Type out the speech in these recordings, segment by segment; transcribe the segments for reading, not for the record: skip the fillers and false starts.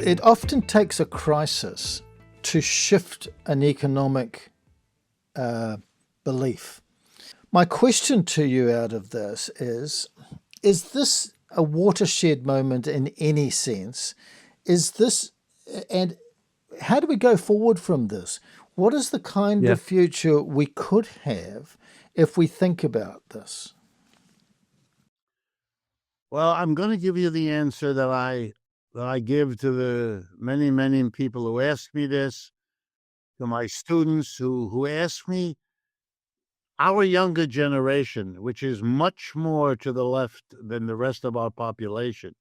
It often takes a crisis to shift an economic belief. My question to you out of this is this a watershed moment in any sense? Is this, and how do we go forward from this? What is the kind Yeah. of future we could have if we think about this? Well, I'm going to give you the answer that I give to the many people who ask me this, to my students who ask me. Our younger generation, which is much more to the left than the rest of our population,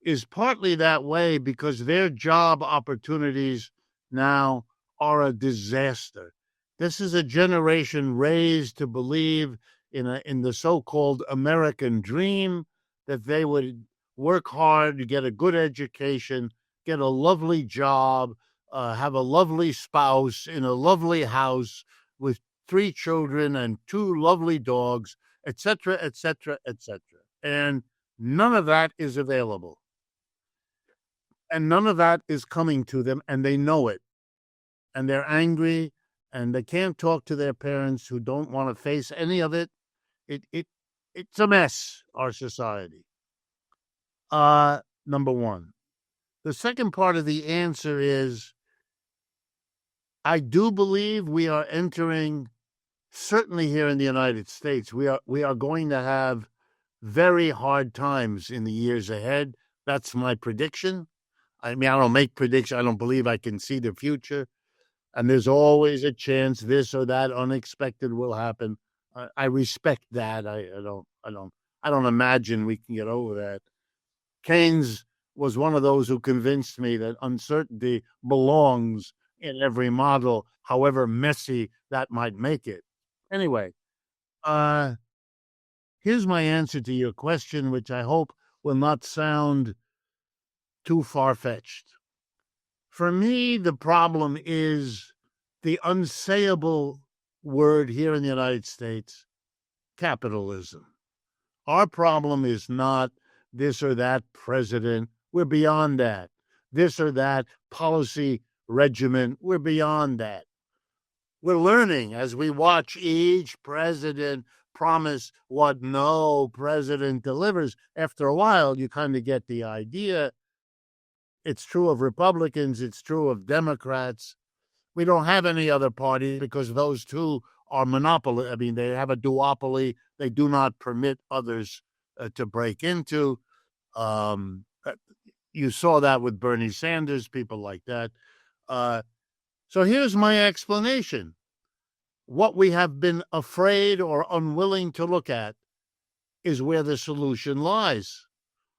is partly that way because their job opportunities now are a disaster. This is a generation raised to believe in the so-called American dream, that they would work hard, get a good education, get a lovely job, have a lovely spouse in a lovely house with 3 children and 2 lovely dogs, etc., etc., etc. And none of that is available. And none of that is coming to them, and they know it. And they're angry, and they can't talk to their parents who don't want to face any of it. It's a mess, our society. Number one. The second part of the answer is, I do believe we are entering, certainly here in the United States, we are going to have very hard times in the years ahead. That's my prediction. I mean, I don't make predictions. I don't believe I can see the future. And there's always a chance this or that unexpected will happen. I respect that. I don't imagine we can get over that. Keynes was one of those who convinced me that uncertainty belongs in every model, however messy that might make it. Anyway, here's my answer to your question, which I hope will not sound too far-fetched. For me, the problem is the unsayable word here in the United States, capitalism. Our problem is not this or that president. We're beyond that. This or that policy regimen. We're beyond that. We're learning as we watch each president promise what no president delivers. After a while, you kind of get the idea. It's true of Republicans. It's true of Democrats. We don't have any other party because those two are monopoly. I mean, they have a duopoly. They do not permit others to break into. You saw that with Bernie Sanders, people like that. So here's my explanation. What we have been afraid or unwilling to look at is where the solution lies.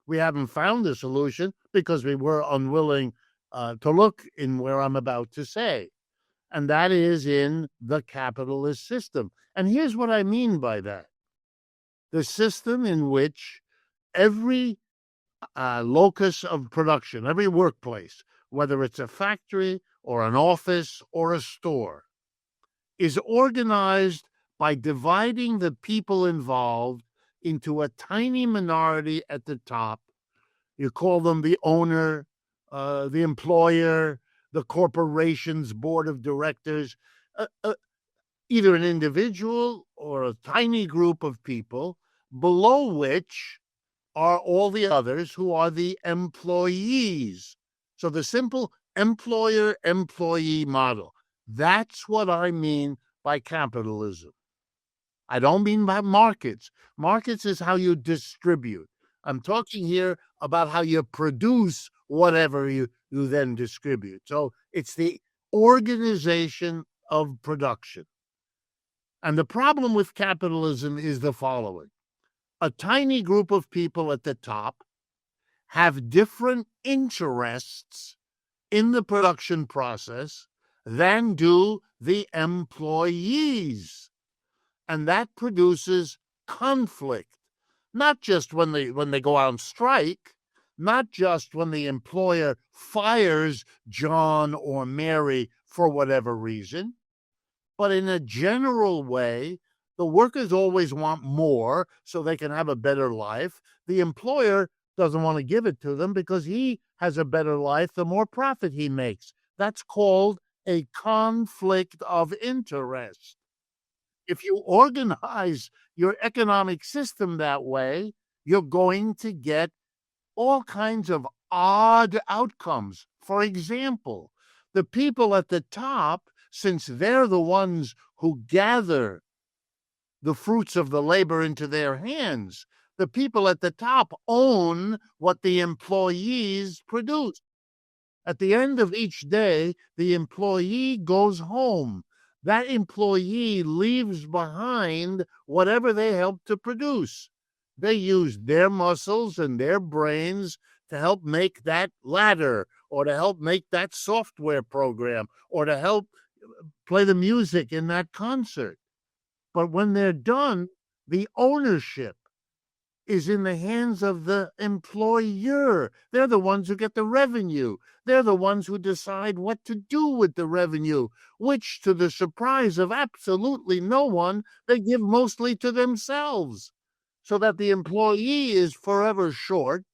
We haven't found the solution because we were unwilling to look in where I'm about to say. And that is in the capitalist system. And here's what I mean by that. The system in which every locus of production, every workplace, whether it's a factory or an office or a store, is organized by dividing the people involved into a tiny minority at the top. You call them the owner, the employer, the corporation's board of directors, either an individual or a tiny group of people, below which are all the others who are the employees. So the simple employer-employee model. That's what I mean by capitalism. I don't mean by markets. Markets is how you distribute. I'm talking here about how you produce whatever you then distribute. So it's the organization of production. And the problem with capitalism is the following. A tiny group of people at the top have different interests in the production process than do the employees. And that produces conflict, not just when they go out on strike, not just when the employer fires John or Mary for whatever reason, but in a general way. The workers always want more so they can have a better life. The employer doesn't want to give it to them because he has a better life, the more profit he makes. That's called a conflict of interest. If you organize your economic system that way, you're going to get all kinds of odd outcomes. For example, the people at the top, since they're the ones who gather the fruits of the labor into their hands, the people at the top own what the employees produce. At the end of each day, the employee goes home. That employee leaves behind whatever they helped to produce. They used their muscles and their brains to help make that ladder, or to help make that software program, or to help play the music in that concert. But when they're done, the ownership is in the hands of the employer. They're the ones who get the revenue. They're the ones who decide what to do with the revenue, which, to the surprise of absolutely no one, they give mostly to themselves, so that the employee is forever short,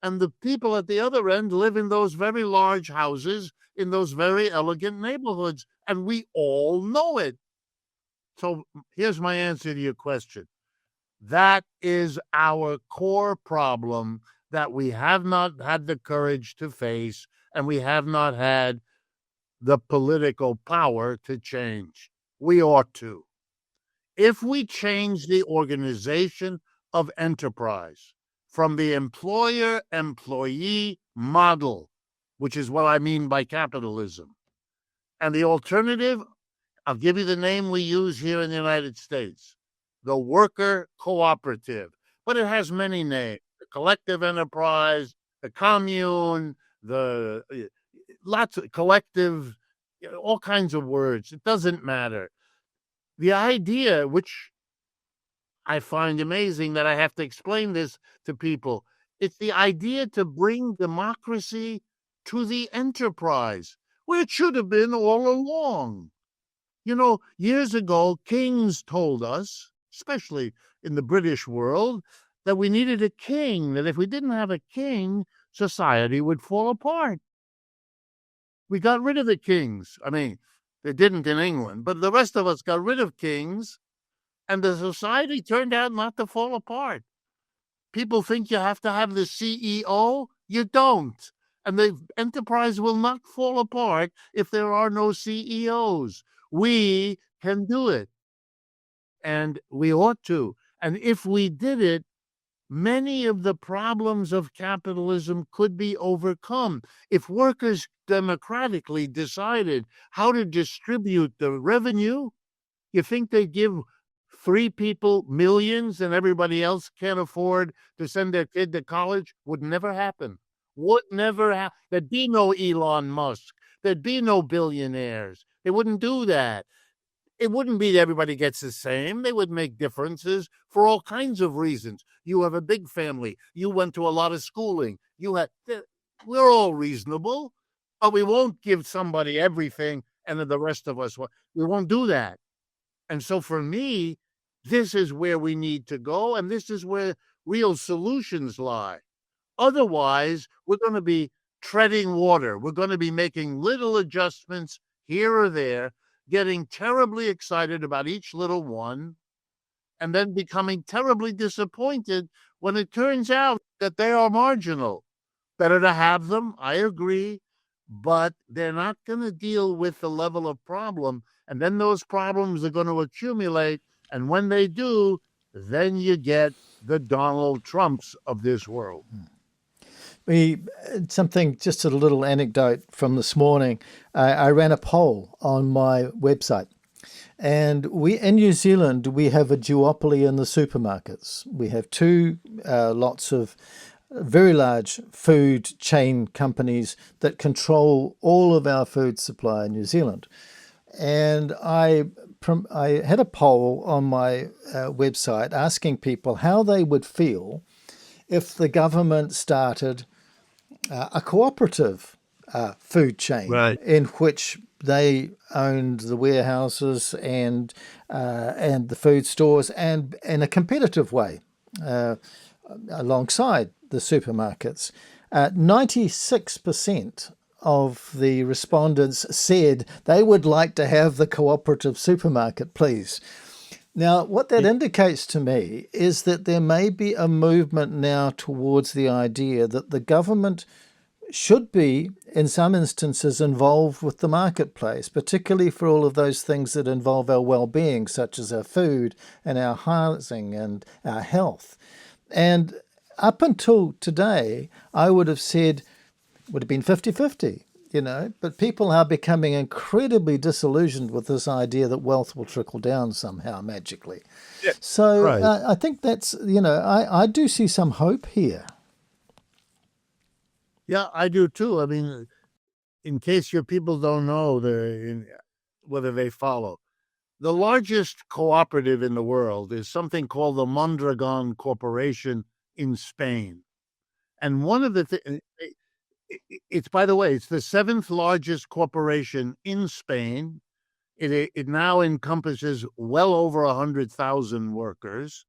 and the people at the other end live in those very large houses in those very elegant neighborhoods, and we all know it. So here's my answer to your question. That is our core problem that we have not had the courage to face, and we have not had the political power to change. We ought to. If we change the organization of enterprise from the employer-employee model, which is what I mean by capitalism, and the alternative, I'll give you the name we use here in the United States, the worker cooperative, but it has many names: the collective enterprise, the commune, the lots of collective, all kinds of words. It doesn't matter. The idea, which I find amazing that I have to explain this to people, it's the idea to bring democracy to the enterprise, where it should have been all along. You know, years ago, kings told us, especially in the British world, that we needed a king, that if we didn't have a king, society would fall apart. We got rid of the kings. I mean, they didn't in England, but the rest of us got rid of kings, and the society turned out not to fall apart. People think you have to have the CEO. You don't. And the enterprise will not fall apart if there are no CEOs. We can do it, and we ought to. And if we did it, many of the problems of capitalism could be overcome. If workers democratically decided how to distribute the revenue, you think they'd give 3 people millions and everybody else can't afford to send their kid to college? Would never happen. Would never happen. There'd be no Elon Musk. There'd be no billionaires. They wouldn't do that. It wouldn't be that everybody gets the same. They would make differences for all kinds of reasons. You have a big family. You went to a lot of schooling. We're all reasonable, but we won't give somebody everything and then the rest of us, we won't do that. And so for me, this is where we need to go, and this is where real solutions lie. Otherwise, we're going to be treading water. We're going to be making little adjustments here or there, getting terribly excited about each little one, and then becoming terribly disappointed when it turns out that they are marginal. Better to have them, I agree, but they're not going to deal with the level of problem, and then those problems are going to accumulate, and when they do, then you get the Donald Trumps of this world. Just a little anecdote from this morning. I ran a poll on my website, and in New Zealand, we have a duopoly in the supermarkets. We have 2 lots of very large food chain companies that control all of our food supply in New Zealand. And I had a poll on my website asking people how they would feel if the government started a cooperative food chain, Right. in which they owned the warehouses and the food stores, and in a competitive way alongside the supermarkets. 96% of the respondents said they would like to have the cooperative supermarket, please. Now, what that indicates to me is that there may be a movement now towards the idea that the government should be, in some instances, involved with the marketplace, particularly for all of those things that involve our well-being, such as our food and our housing and our health. And up until today, I would have said, would have been 50-50, but people are becoming incredibly disillusioned with this idea that wealth will trickle down somehow magically. Yeah, So right. I think that's, I do see some hope here. Yeah, I do too. I mean, in case your people don't know whether they follow, the largest cooperative in the world is something called the Mondragon Corporation in Spain. And one of the it's, by the way, it's the seventh largest corporation in Spain. It now encompasses well over 100,000 workers.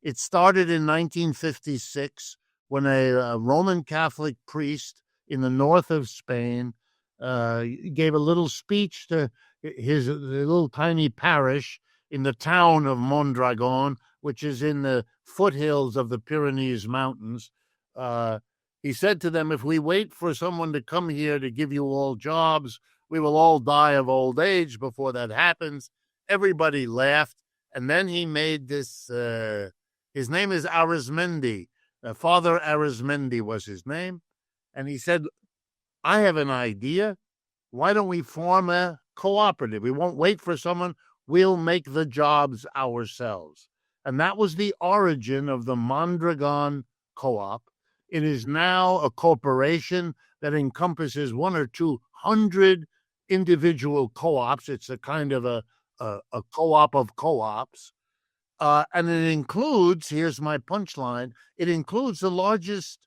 It started in 1956 when a Roman Catholic priest in the north of Spain gave a little speech to his little tiny parish in the town of Mondragon, which is in the foothills of the Pyrenees Mountains. He said to them, if we wait for someone to come here to give you all jobs, we will all die of old age before that happens. Everybody laughed. And then he made this, his name is Arizmendi. Father Arizmendi was his name. And he said, I have an idea. Why don't we form a cooperative? We won't wait for someone. We'll make the jobs ourselves. And that was the origin of the Mondragon Co-op. It is now a corporation that encompasses 100 or 200 individual co-ops. It's a kind of a co-op of co-ops. And it includes, here's my punchline, it includes the largest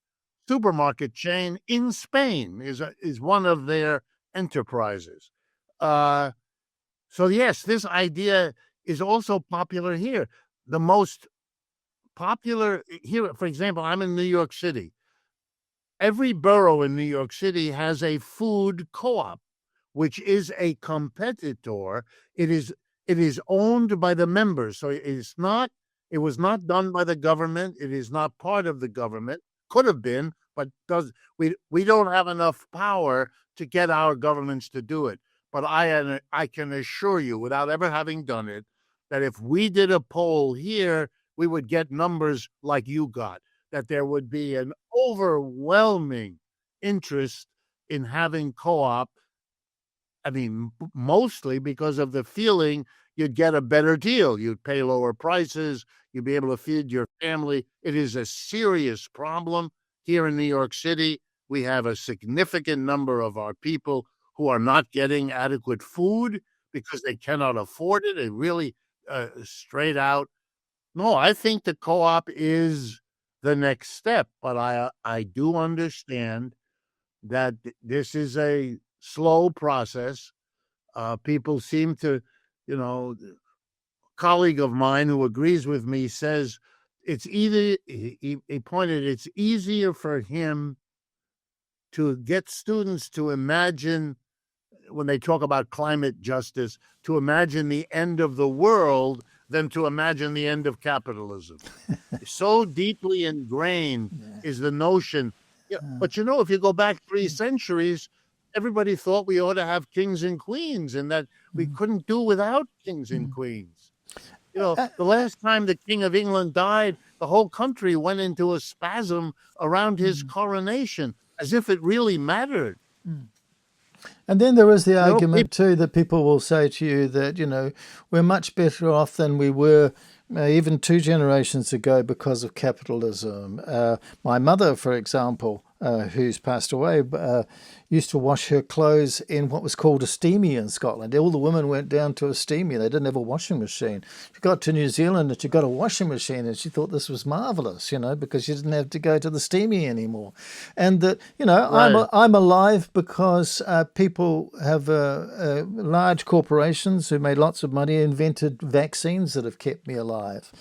supermarket chain in Spain, is one of their enterprises. So yes, this idea is also popular here. The most popular here, for example, I'm in New York City. Every borough in New York City has a food co-op, which is a competitor. It is owned by the members. So it was not done by the government. It is not part of the government. Could have been, but we don't have enough power to get our governments to do it. But I can assure you, without ever having done it, that if we did a poll here, we would get numbers like you got, that there would be an overwhelming interest in having co-op. I mean, mostly because of the feeling you'd get a better deal. You'd pay lower prices. You'd be able to feed your family. It is a serious problem here in New York City. We have a significant number of our people who are not getting adequate food because they cannot afford it. It really straight out. No, I think the co-op is the next step, but I do understand that this is a slow process. People seem to, a colleague of mine who agrees with me says it's either, he pointed, it's easier for him to get students to imagine, when they talk about climate justice, to imagine the end of the world than to imagine the end of capitalism. So deeply ingrained is the notion. Yeah, but if you go back 3 centuries, everybody thought we ought to have kings and queens and that we couldn't do without kings and queens. The last time the King of England died, the whole country went into a spasm around his coronation, as if it really mattered. And then there is the argument too that people will say to you that, we're much better off than we were even 2 generations ago because of capitalism. My mother, for example, who's passed away, used to wash her clothes in what was called a steamy in Scotland. All the women went down to a steamy. They didn't have a washing machine. She got to New Zealand and she got a washing machine, and she thought this was marvelous, because she didn't have to go to the steamy anymore. And that, Right. I'm alive because people have large corporations who made lots of money invented vaccines that have kept me alive.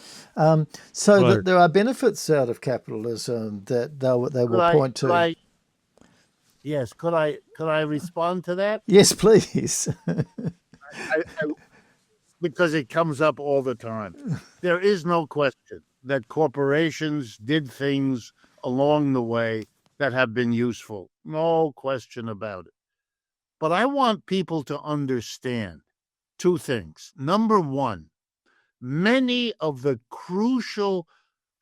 So that Right. there are benefits out of capitalism that they Could will I, point could to. I, yes, could I respond to that? Yes, please. I because it comes up all the time. There is no question that corporations did things along the way that have been useful. No question about it. But I want people to understand two things. Number one, many of the crucial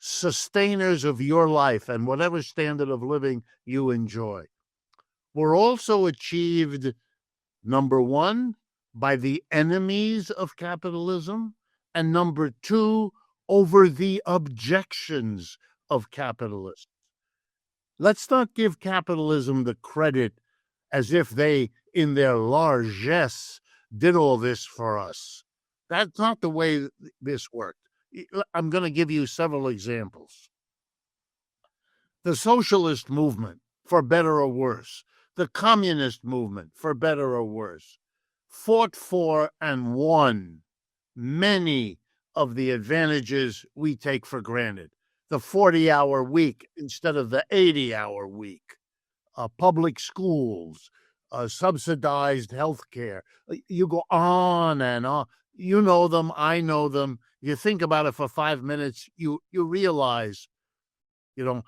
sustainers of your life and whatever standard of living you enjoy were also achieved, number one, by the enemies of capitalism, and number two, over the objections of capitalism. Let's not give capitalism the credit as if they, in their largesse, did all this for us. That's not the way this worked. I'm going to give you several examples. The socialist movement, for better or worse, the communist movement, for better or worse, fought for and won many of the advantages we take for granted. The 40-hour week instead of the 80-hour week, public schools, subsidized health care. You go on and on. You know them. I know them. You think about it for 5 minutes, you realize, you know,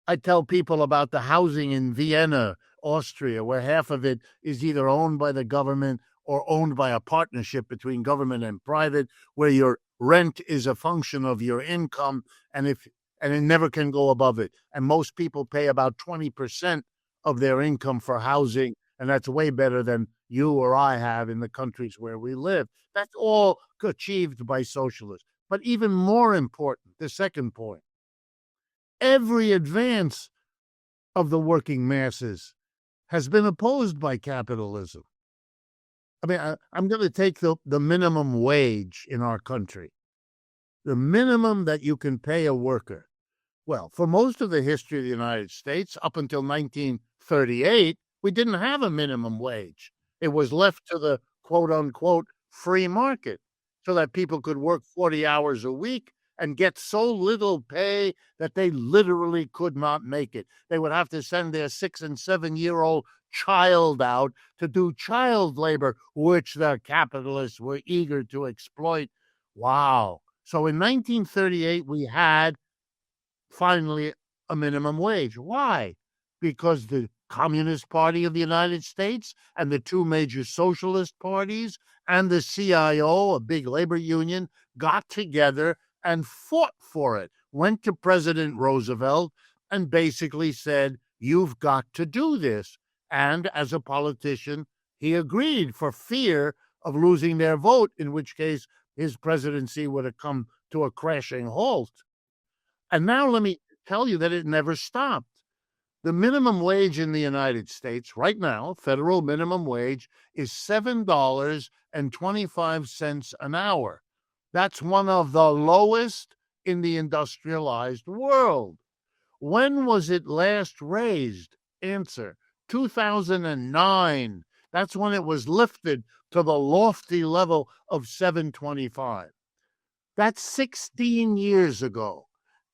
I tell people about the housing in Vienna, Austria, where half of it is either owned by the government or owned by a partnership between government and private, where your rent is a function of your income, and it never can go above it. And most people pay about 20% of their income for housing, and that's way better than you or I have in the countries where we live. That's all achieved by socialists. But even more important, the second point, every advance of the working masses has been opposed by capitalism. I mean, I'm going to take the minimum wage in our country, the minimum that you can pay a worker. Well, for most of the history of the United States, up until 1938, we didn't have a minimum wage. It was left to the quote unquote free market so that people could work 40 hours a week and get so little pay that they literally could not make it. They would have to send their 6 and 7-year-old child out to do child labor, which the capitalists were eager to exploit. Wow. So in 1938, we had finally a minimum wage. Why? Because the Communist Party of the United States and the two major socialist parties and the CIO, a big labor union, got together and fought for it, went to President Roosevelt and basically said, "You've got to do this." And as a politician, he agreed for fear of losing their vote, in which case his presidency would have come to a crashing halt. And now let me tell you that it never stopped. The minimum wage in the United States right now, federal minimum wage, is $7.25 an hour. That's one of the lowest in the industrialized world. When was it last raised? Answer: 2009. That's when it was lifted to the lofty level of 725. That's 16 years ago.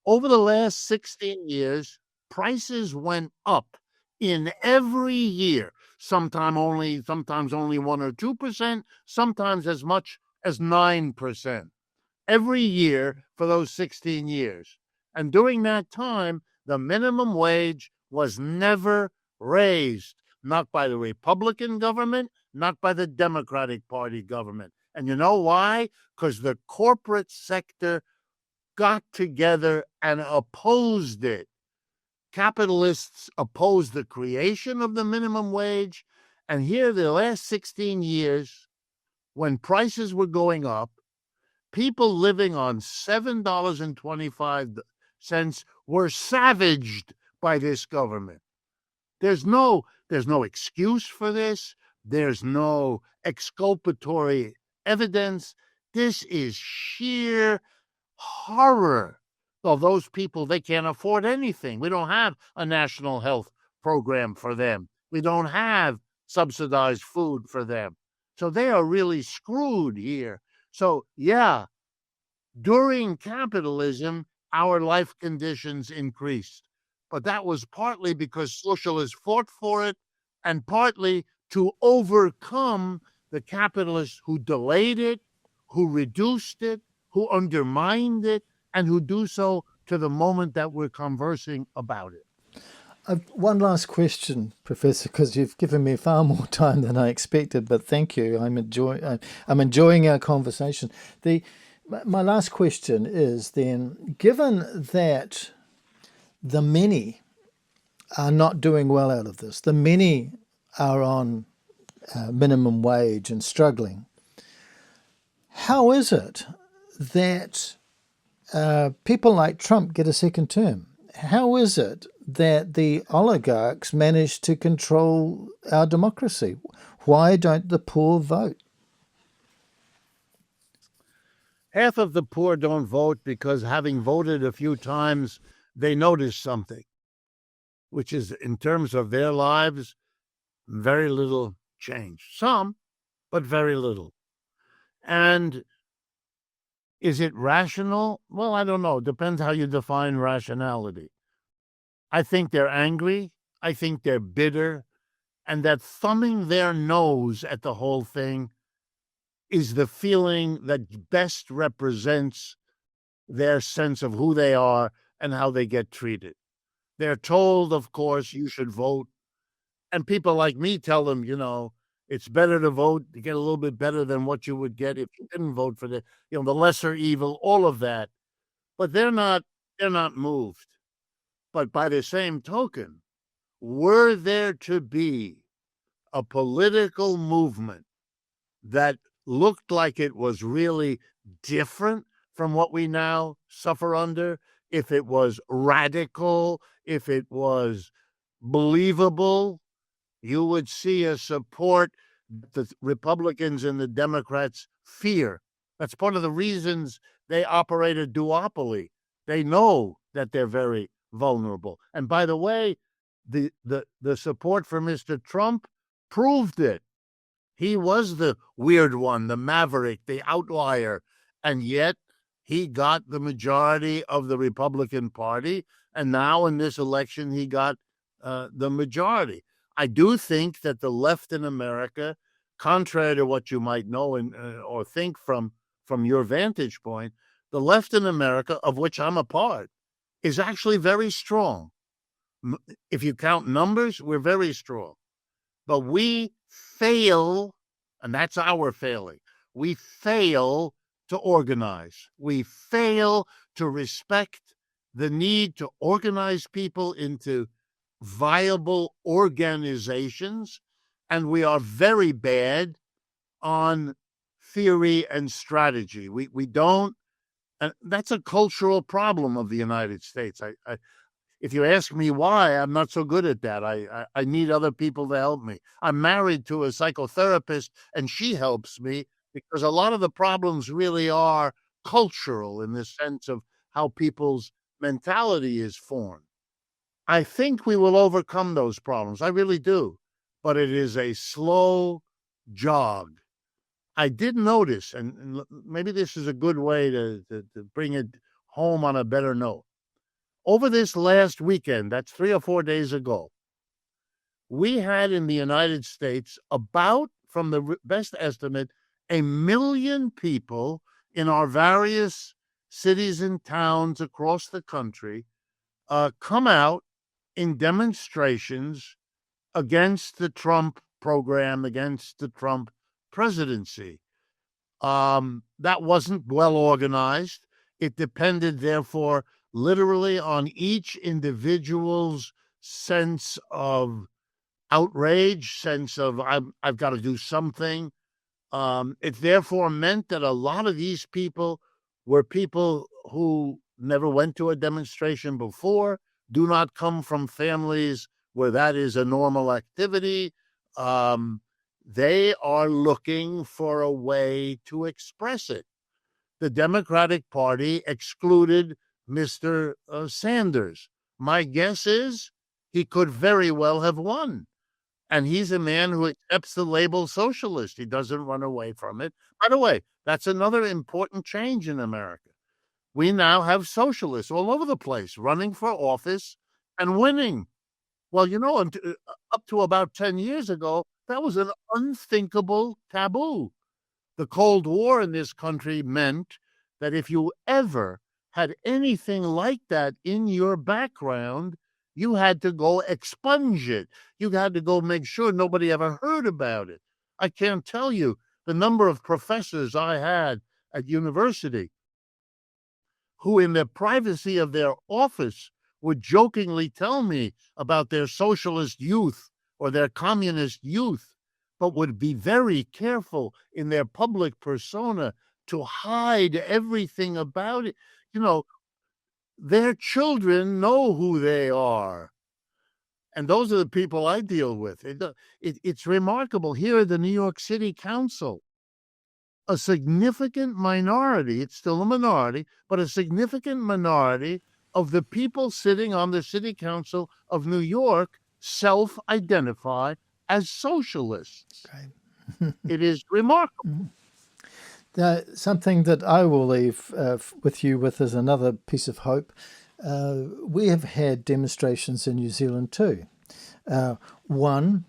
Over the last 16 years, prices went up in every year, sometimes only 1 or 2%, sometimes as much as 9% every year for those 16 years. And during that time, the minimum wage was never raised, not by the Republican government, not by the Democratic Party government. And you know why? Because the corporate sector got together and opposed it. Capitalists opposed the creation of the minimum wage. And here, the last 16 years, when prices were going up, people living on $7.25 were savaged by this government. There's no excuse for this. There's no exculpatory evidence. This is sheer horror. Well, those people, they can't afford anything. We don't have a national health program for them. We don't have subsidized food for them. So they are really screwed here. So, yeah, during capitalism, our life conditions increased. But that was partly because socialists fought for it, and partly to overcome the capitalists who delayed it, who reduced it, who undermined it, and who do so to the moment that we're conversing about it. One last question, Professor, because you've given me far more time than I expected. But thank you. I'm enjoying our conversation. My last question is then: given that the many are not doing well out of this, the many are on minimum wage and struggling, how is it that people like Trump get a second term? How is it that the oligarchs manage to control our democracy? Why don't the poor vote? Half of the poor don't vote because, having voted a few times, they notice something, which is, in terms of their lives, very little change. Some, but very little. And is it rational? Well, I don't know. Depends how you define rationality. I think they're angry. I think they're bitter. And that thumbing their nose at the whole thing is the feeling that best represents their sense of who they are and how they get treated. They're told, of course, you should vote. And people like me tell them, it's better to vote to get a little bit better than what you would get if you didn't vote for the lesser evil, all of that. But they're not moved. But by the same token, were there to be a political movement that looked like it was really different from what we now suffer under, if it was radical, if it was believable, you would see a support that the Republicans and the Democrats fear. That's part of the reasons they operate a duopoly. They know that they're very vulnerable. And by the way, the support for Mr. Trump proved it. He was the weird one, the maverick, the outlier, and yet he got the majority of the Republican Party, and now in this election he got the majority. I do think that the left in America, contrary to what you might know or think from your vantage point, the left in America, of which I'm a part, is actually very strong. If you count numbers, we're very strong. But we fail, and that's our failing. We fail to organize. We fail to respect the need to organize people into viable organizations, and we are very bad on theory and strategy. We don't, and that's a cultural problem of the United States. If you ask me why, I'm not so good at that. I need other people to help me. I'm married to a psychotherapist, and she helps me because a lot of the problems really are cultural in the sense of how people's mentality is formed. I think we will overcome those problems. I really do. But it is a slow jog. I did notice, and maybe this is a good way to bring it home on a better note. Over this last weekend, that's 3 or 4 days ago, we had in the United States about, from the best estimate, 1 million people in our various cities and towns across the country come out in demonstrations against the Trump program, against the Trump presidency. That wasn't well organized. It depended, therefore, literally on each individual's sense of outrage, sense of I've got to do something. It therefore meant that a lot of these people were people who never went to a demonstration before, do not come from families where that is a normal activity. They are looking for a way to express it. The Democratic Party excluded Mr. Sanders. My guess is he could very well have won. And he's a man who accepts the label socialist. He doesn't run away from it. By the way, that's another important change in America. We now have socialists all over the place running for office and winning. Well, up to about 10 years ago, that was an unthinkable taboo. The Cold War in this country meant that if you ever had anything like that in your background, you had to go expunge it. You had to go make sure nobody ever heard about it. I can't tell you the number of professors I had at university who, in the privacy of their office, would jokingly tell me about their socialist youth or their communist youth, but would be very careful in their public persona to hide everything about it. Their children know who they are. And those are the people I deal with. It's remarkable. Here at the New York City Council, a significant minority, it's still a minority, but a significant minority of the people sitting on the City Council of New York self-identify as socialists. Okay. It is remarkable. Something that I will leave with you with is another piece of hope. We have had demonstrations in New Zealand too. One,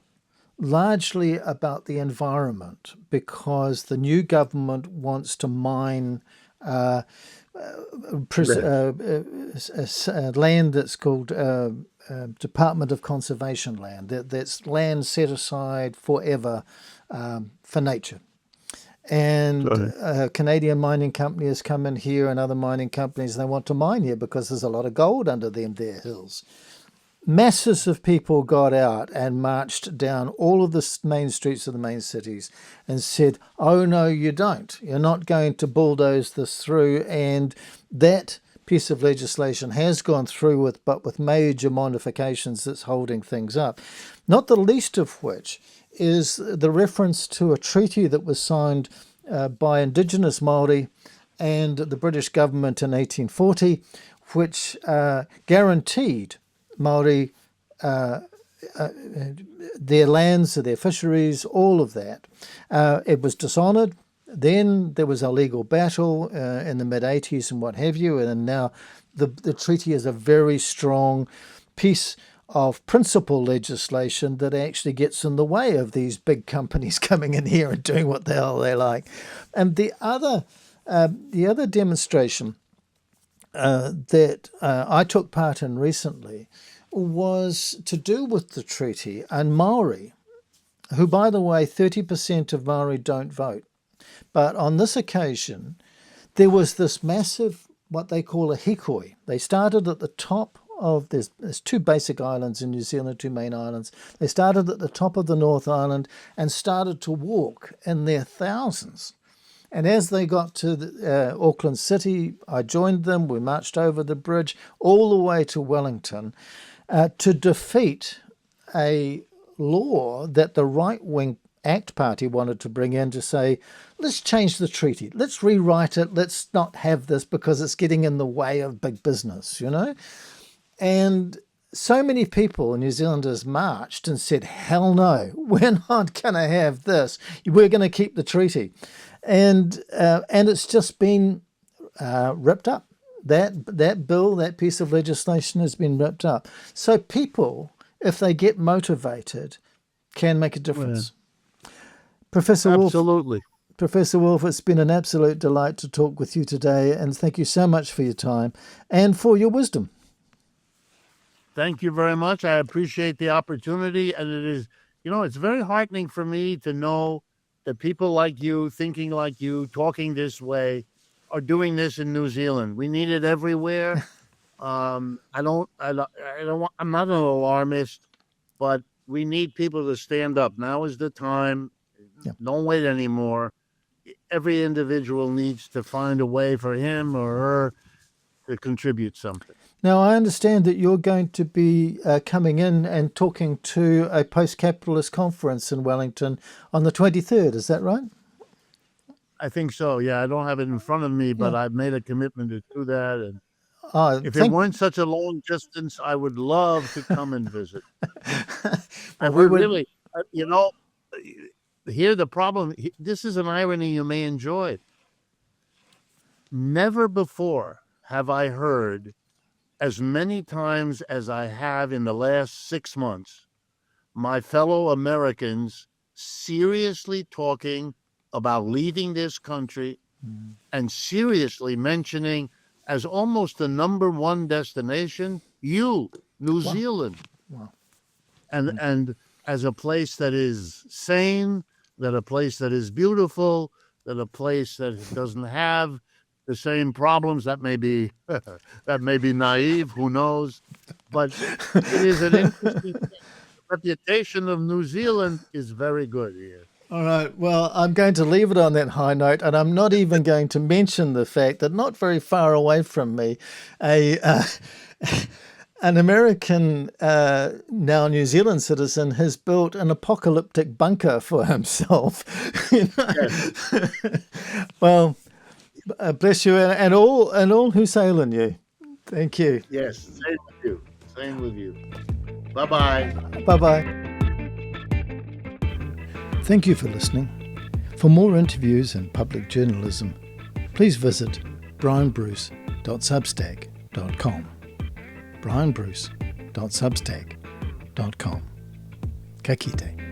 largely about the environment, because the new government wants to mine land that's called Department of Conservation land. That's land set aside forever for nature. And a Canadian mining company has come in here, and other mining companies, they want to mine here because there's a lot of gold under them there hills. Masses of people got out and marched down all of the main streets of the main cities and said, oh, no, you don't. You're not going to bulldoze this through. And that piece of legislation has gone through but with major modifications that's holding things up. Not the least of which is the reference to a treaty that was signed by Indigenous Māori and the British government in 1840, which guaranteed Māori their lands, their fisheries, all of that. It was dishonoured. Then there was a legal battle in the mid-80s and what have you, and now the treaty is a very strong piece of principle legislation that actually gets in the way of these big companies coming in here and doing what the hell they like. And the other demonstration that I took part in recently was to do with the treaty and Maori, who, by the way, 30% of Maori don't vote. But on this occasion, there was this massive, what they call a hikoi. They started at the top of, there's two basic islands in New Zealand, two main islands. They started at the top of the North Island and started to walk in their thousands. And as they got to Auckland City, I joined them. We marched over the bridge all the way to Wellington to defeat a law that the right-wing ACT Party wanted to bring in to say, let's change the treaty. Let's rewrite it. Let's not have this because it's getting in the way of big business, And so many people, New Zealanders, marched and said, hell no, we're not going to have this. We're going to keep the treaty. And it's just been ripped up. That bill, that piece of legislation has been ripped up. So people, if they get motivated, can make a difference. Yeah. Professor Wolff. Absolutely. Professor Wolff, it's been an absolute delight to talk with you today, and thank you so much for your time and for your wisdom. Thank you very much. I appreciate the opportunity, and it is, it's very heartening for me to know that people like you, thinking like you, talking this way, are doing this in New Zealand. We need it everywhere. I'm not an alarmist, but we need people to stand up. Now is the time. Yeah. Don't wait anymore. Every individual needs to find a way for him or her to contribute something. Now, I understand that you're going to be coming in and talking to a post-capitalist conference in Wellington on the 23rd. Is that right? I think so. Yeah, I don't have it in front of me, but Yeah. I've made a commitment to do that. And if it Thank. weren't such a long distance, I would love to come and visit. I Well, we would would. really, you know, here the problem. This is an irony you may enjoy. Never before have I heard as many times as I have in the last 6 months my fellow Americans seriously talking about leaving this country and seriously mentioning as almost the number one destination, New Wow. Zealand, Wow. and as a place that is sane, that a place that is beautiful, that a place that doesn't have the same problems. That may be that may be naive, who knows, but it is an interesting thing. The reputation of New Zealand is very good here. All right. Well, I'm going to leave it on that high note, and I'm not even going to mention the fact that not very far away from me, a an American, now New Zealand citizen, has built an apocalyptic bunker for himself. You know? Yes, Well, bless you, and all who sail in you. Thank you. yes, same with you. Same with you. Bye bye. Bye bye. Thank you for listening. For more interviews and public journalism, please visit brianbruce.substack.com. brianbruce.substack.com. Ka kite.